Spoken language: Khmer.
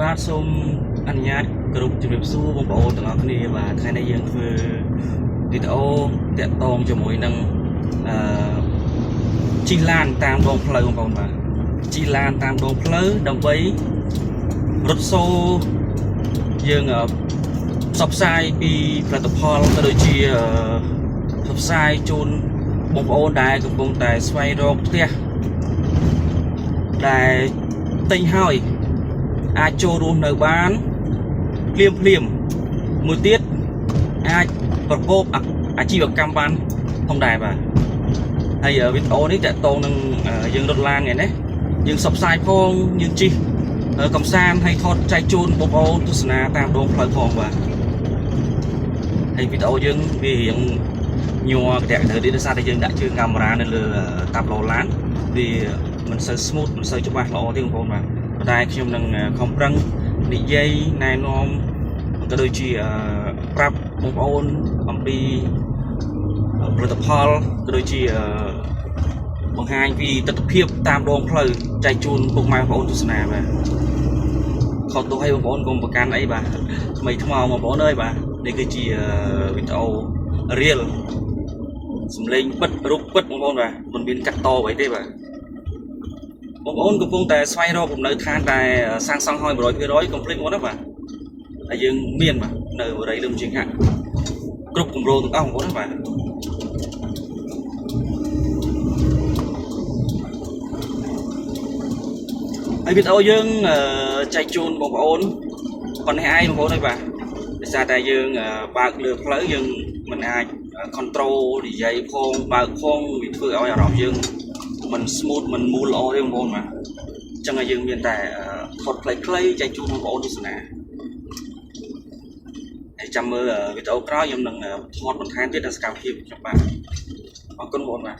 បាទសូមអនុញ្ញាតគ្រប់ជំរាបសួរបងប្អូនទាំងអស់គ្នាបាទថ្ងៃនេះយើងធ្វើវីដេអូតាក់ទងជាមួយនឹងជិះឡានតាមដងផ្លូវបងប្អូនបាទជិះឡានតាមដងផ្លូវដើម្បីរត់សូយើងផ្សព្វផ្សាយពីផលិតផលក៏ដូចជាផ្សព្វផ្សាយជូនបងប្អូនដែលកំពុងតែស្វែងរកផ្ទះដែលទិញហើយអាចចូលរស់នៅបានភ្លាមមួយទៀតអាចប្រកបអាជីវកម្មបានផងដែរបាទហើយវីដេអូនេះតកតងនឹងយើងរត់ឡានថ្ងៃនេះយើងផ្សព្វផ្សាយផងយើងជិះកំសាន្តហើយថតចែកជូនបងប្អូនទស្សនាតាមដងផ្លូវផងបាទហើយវីដេអូយើងវារៀងញ័រកតាក់ទៅដោយសារតែយើងដាក់ជើងកាមេរ៉ានៅលើតាប់ឡូឡានវាមិនសូវ smooth មិនសូវច្បាស់ល្អទេបងប្អូនបាទតែខ្ញុំនឹងខំប្រឹងនិយាយណែនាំក៏ដូចជាប្រាប់បងប្អូនអំពីផលិតផលក៏ដូចជាបង្ហាញពីទស្សនវិជ្ជាតាមដងផ្លូវចែកជូនពុកម៉ែបងប្អូនទស្សនាបាទខកទោះឲ្យបងប្អូនកុំប្រកាន់អីបាទថ្មីថ្មោងបងប្អូនអើយបាទនេះគឺជាវីដេអូ real សំឡេងពិតរូបពិតបងប្អូនបាទមិនមានកាត់តអ្វីទេបាទបងប្អូនកំពុងតែស្វែងរកលំនៅឋានតែសាងសង់ឲ្យ 100% complete មកណាបាទហើយយើងមានបាទនៅបរិយាលឹមជាងហាក់គ្រប់គម្រោងទាំងអស់បងប្អូនណាបាទហើយវីដេអូយើងចែកជូនបងប្អូនប៉ុណ្ណេះឯងបងប្អូនហើយបាទដោយសារតែយើងបើកលើផ្លូវយើងមិនអាច control និយាយផងបើកផងវាធ្វើឲ្យអារម្មណ៍យើងមិន smooth មិនមូលល្អទេបងប្អូនបាទអញ្ចឹងហើយយើងមានតែថតខ្លីៗចែកជូនបងប្អូនទស្សនាហើយចាំមើលវីដេអូក្រោយខ្ញុំនឹងថតបន្ថែមទៀតដល់សកម្មភាពខ្ញុំបាទអរគុណបងប្អូនបាទ